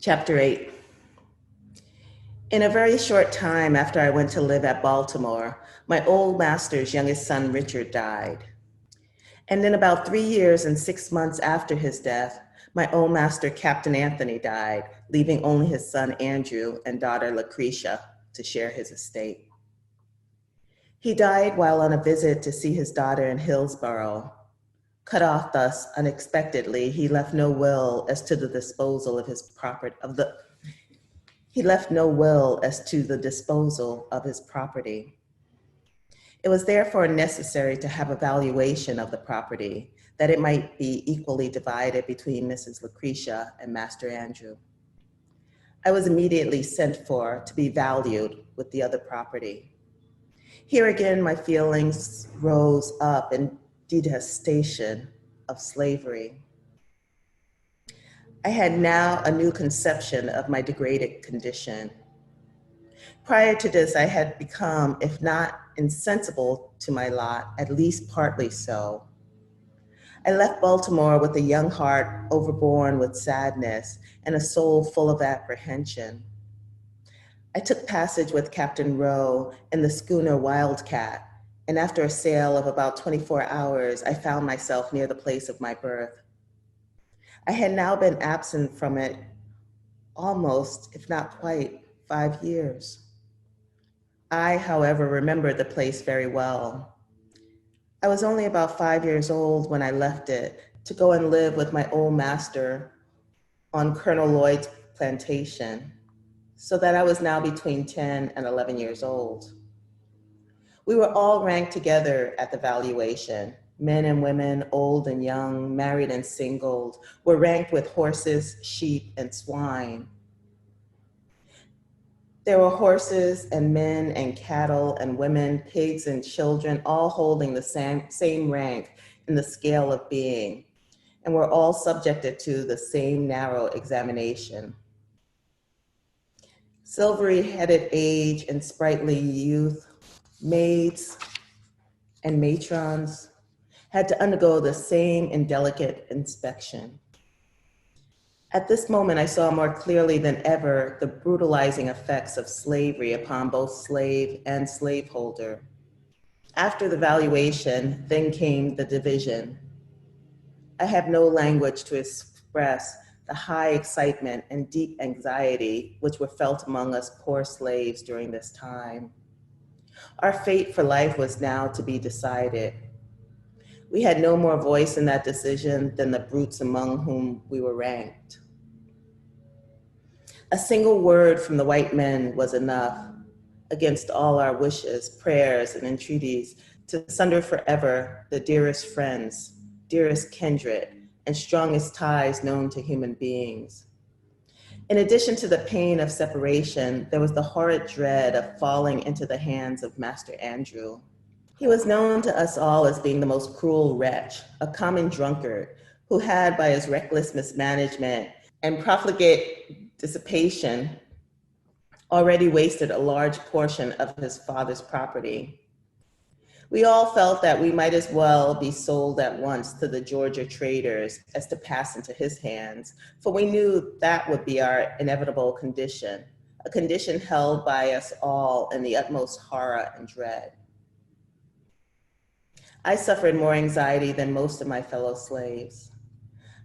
Chapter 8. In a very short time after I went to live at Baltimore, my old master's youngest son, Richard, died. And in about 3 years and 6 months after his death, my old master, Captain Anthony, died, leaving only his son, Andrew, and daughter, Lucretia, to share his estate. He died while on a visit to see his daughter in Hillsborough. Cut off thus unexpectedly, he left no will as to the disposal of his property It was therefore necessary to have a valuation of the property, that it might be equally divided between Mrs. Lucretia and Master Andrew. I was immediately sent for to be valued with the other property. Here again, my feelings rose up in detestation of slavery. I had now a new conception of my degraded condition. Prior to this, I had become, if not insensible to my lot, at least partly so. I left Baltimore with a young heart overborne with sadness and a soul full of apprehension. I took passage with Captain Rowe in the schooner Wildcat, and after a sail of about 24 hours, I found myself near the place of my birth. I had now been absent from it almost, if not quite, 5 years. I, however, remembered the place very well. I was only about 5 years old when I left it to go and live with my old master on Colonel Lloyd's plantation, so that I was now between 10 and 11 years old. We were all ranked together at the valuation. Men and women, old and young, married and singled, were ranked with horses, sheep, and swine. There were horses and men and cattle and women, pigs and children, all holding the same rank in the scale of being, and were all subjected to the same narrow examination. Silvery-headed age and sprightly youth, maids and matrons, had to undergo the same indelicate inspection. At this moment, I saw more clearly than ever the brutalizing effects of slavery upon both slave and slaveholder. After the valuation, then came the division. I have no language to express the high excitement and deep anxiety which were felt among us poor slaves during this time. Our fate for life was now to be decided. We had no more voice in that decision than the brutes among whom we were ranked. A single word from the white men was enough, against all our wishes, prayers, and entreaties, to sunder forever the dearest friends, dearest kindred, and strongest ties known to human beings. In addition to the pain of separation, there was the horrid dread of falling into the hands of Master Andrew. He was known to us all as being the most cruel wretch, a common drunkard who had, by his reckless mismanagement and profligate dissipation, already wasted a large portion of his father's property. We all felt that we might as well be sold at once to the Georgia traders as to pass into his hands, for we knew that would be our inevitable condition, a condition held by us all in the utmost horror and dread. I suffered more anxiety than most of my fellow slaves.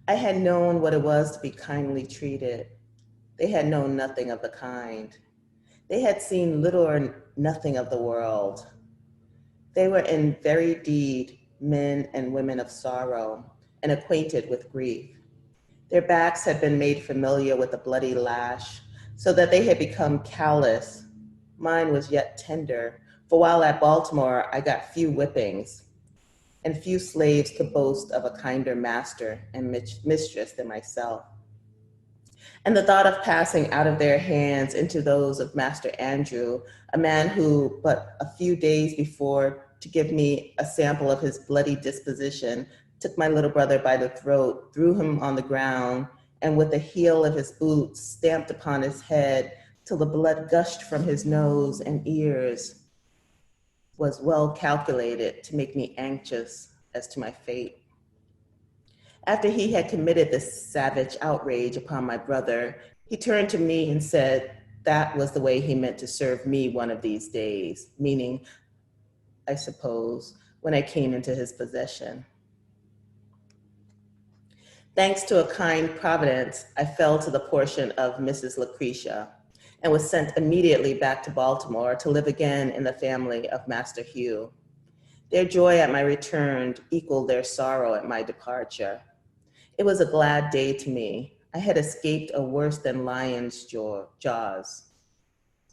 I had known what it was to be kindly treated. They had known nothing of the kind. They had seen little or nothing of the world. They were in very deed men and women of sorrow and acquainted with grief. Their backs had been made familiar with the bloody lash, so that they had become callous. Mine was yet tender, for while at Baltimore, I got few whippings, and few slaves could boast of a kinder master and mistress than myself. And the thought of passing out of their hands into those of Master Andrew, a man who, but a few days before, to give me a sample of his bloody disposition, took my little brother by the throat, threw him on the ground, and with the heel of his boot stamped upon his head till the blood gushed from his nose and ears, was well calculated to make me anxious as to my fate. After he had committed this savage outrage upon my brother, He turned to me and said that was the way he meant to serve me one of these days, meaning, I suppose, when I came into his possession. Thanks to a kind providence, I fell to the portion of Mrs. Lucretia and was sent immediately back to Baltimore to live again in the family of Master Hugh. Their joy at my return equaled their sorrow at my departure. It was a glad day to me. I had escaped a worse than lion's jaws.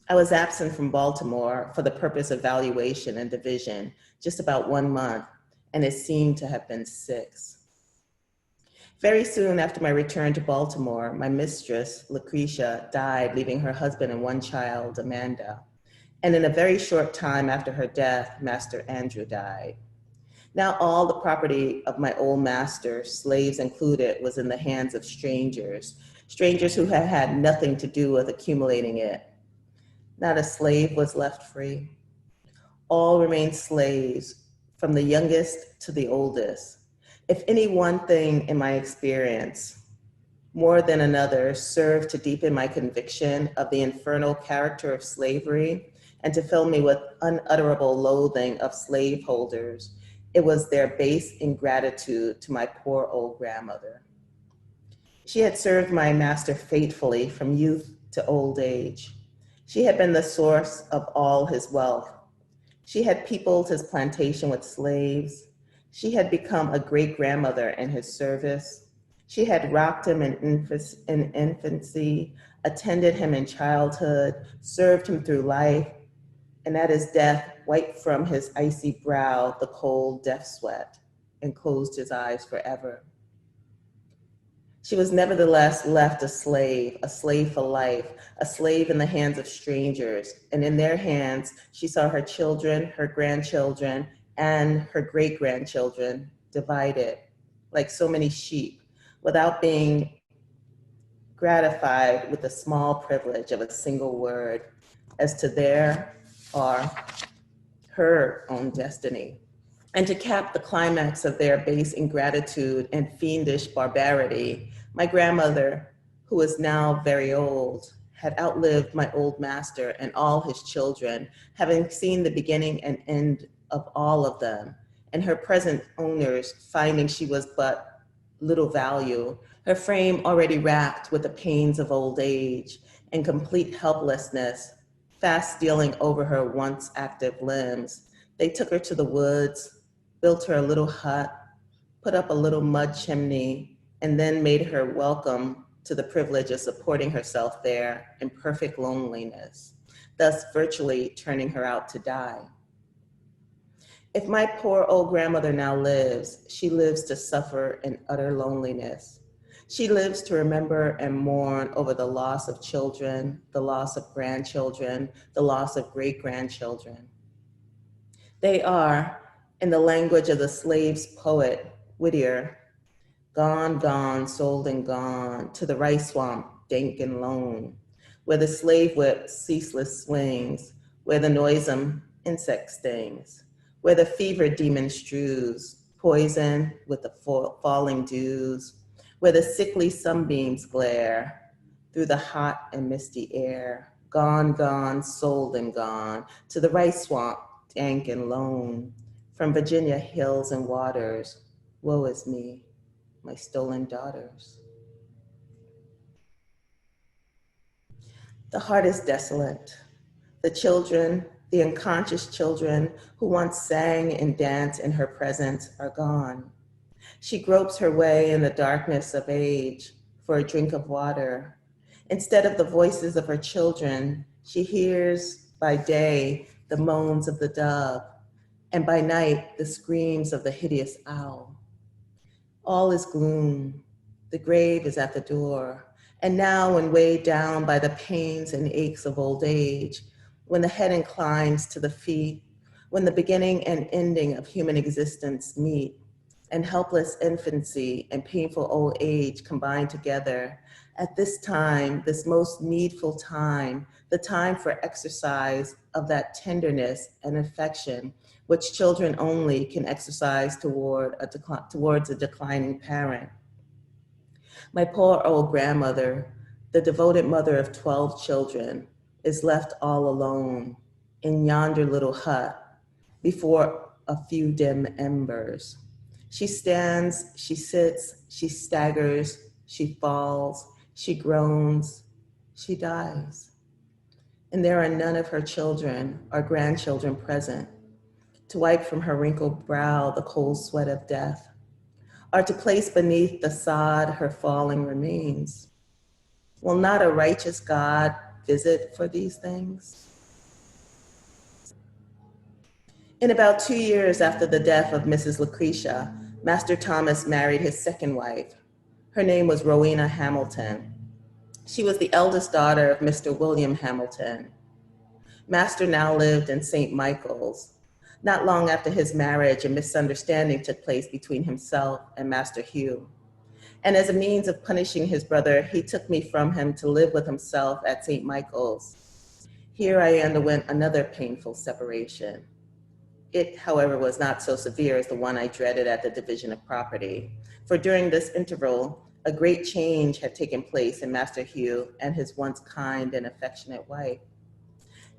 I was absent from Baltimore for the purpose of valuation and division just about 1 month, and it seemed to have been 6. Very soon after my return to Baltimore, my mistress, Lucretia, died, leaving her husband and 1 child, Amanda. And in a very short time after her death, Master Andrew died. Now all the property of my old master, slaves included, was in the hands of strangers who had had nothing to do with accumulating it. Not a slave was left free. All remained slaves, from the youngest to the oldest. If any one thing in my experience, more than another, served to deepen my conviction of the infernal character of slavery and to fill me with unutterable loathing of slaveholders, it was their base ingratitude to my poor old grandmother. She had served my master faithfully from youth to old age. She had been the source of all his wealth. She had peopled his plantation with slaves. She had become a great-grandmother in his service. She had rocked him in infancy, attended him in childhood, served him through life, and at his death, wiped from his icy brow the cold death sweat and closed his eyes forever. She was nevertheless left a slave for life, a slave in the hands of strangers, and in their hands, she saw her children, her grandchildren, and her great-grandchildren divided, like so many sheep, without being gratified with the small privilege of a single word as to their or her own destiny. And to cap the climax of their base ingratitude and fiendish barbarity, my grandmother, who is now very old, had outlived my old master and all his children, having seen the beginning and end of all of them, and her present owners, finding she was but little value, her frame already racked with the pains of old age and complete helplessness, fast stealing over her once active limbs, they took her to the woods, built her a little hut, put up a little mud chimney, and then made her welcome to the privilege of supporting herself there in perfect loneliness, thus virtually turning her out to die. If my poor old grandmother now lives, she lives to suffer in utter loneliness. She lives to remember and mourn over the loss of children, the loss of grandchildren, the loss of great-grandchildren. They are, in the language of the slave's poet, Whittier, gone, gone, sold and gone, to the rice swamp, dank and lone, where the slave whip ceaseless swings, where the noisome insect stings, where the fever demon strews, poison with the falling dews, where the sickly sunbeams glare through the hot and misty air, gone, gone, sold and gone, to the rice swamp, dank and lone, from Virginia hills and waters, woe is me, my stolen daughters. The heart is desolate. The children, the unconscious children who once sang and danced in her presence are gone. She gropes her way in the darkness of age for a drink of water. Instead of the voices of her children, she hears by day the moans of the dove, and by night the screams of the hideous owl. All is gloom. The grave is at the door. And now, when weighed down by the pains and aches of old age, when the head inclines to the feet, when the beginning and ending of human existence meet, and helpless infancy and painful old age combine together, at this time, this most needful time, the time for exercise of that tenderness and affection which children only can exercise towards a declining parent. My poor old grandmother, the devoted mother of 12 children, is left all alone in yonder little hut before a few dim embers. She stands, she sits, she staggers, she falls, she groans, she dies. And there are none of her children or grandchildren present to wipe from her wrinkled brow the cold sweat of death, or to place beneath the sod her falling remains. Will not a righteous God visit for these things? In about 2 years after the death of Mrs. Lucretia, Master Thomas married his second wife. Her name was Rowena Hamilton. She was the eldest daughter of Mr. William Hamilton. Master now lived in St. Michael's. Not long after his marriage, a misunderstanding took place between himself and Master Hugh. And as a means of punishing his brother, he took me from him to live with himself at St. Michael's. Here I underwent another painful separation. It, however, was not so severe as the one I dreaded at the division of property. For during this interval, a great change had taken place in Master Hugh and his once kind and affectionate wife.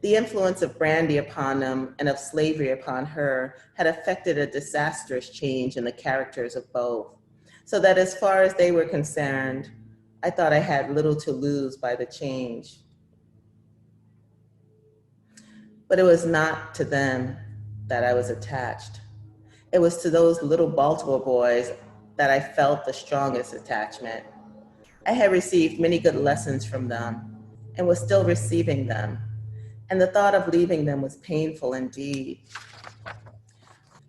The influence of brandy upon them and of slavery upon her had effected a disastrous change in the characters of both, so that as far as they were concerned, I thought I had little to lose by the change. But it was not to them that I was attached. It was to those little Baltimore boys that I felt the strongest attachment. I had received many good lessons from them and was still receiving them, and the thought of leaving them was painful indeed.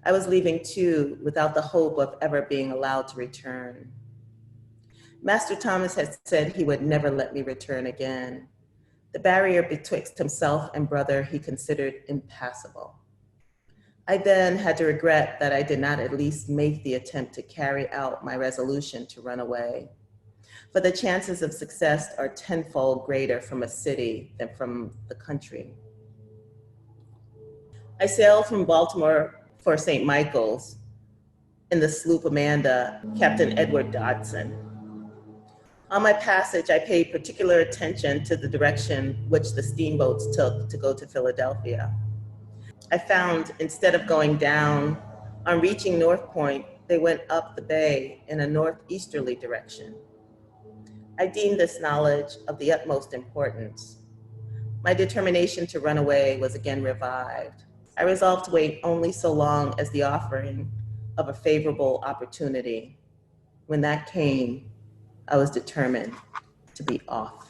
I was leaving too without the hope of ever being allowed to return. Master Thomas had said he would never let me return again. The barrier betwixt himself and brother he considered impassable. I then had to regret that I did not at least make the attempt to carry out my resolution to run away. For the chances of success are tenfold greater from a city than from the country. I sailed from Baltimore for St. Michael's in the sloop Amanda, Captain Edward Dodson. On my passage, I paid particular attention to the direction which the steamboats took to go to Philadelphia. I found instead of going down, on reaching North Point, they went up the bay in a northeasterly direction. I deemed this knowledge of the utmost importance. My determination to run away was again revived. I resolved to wait only so long as the offering of a favorable opportunity. When that came, I was determined to be off.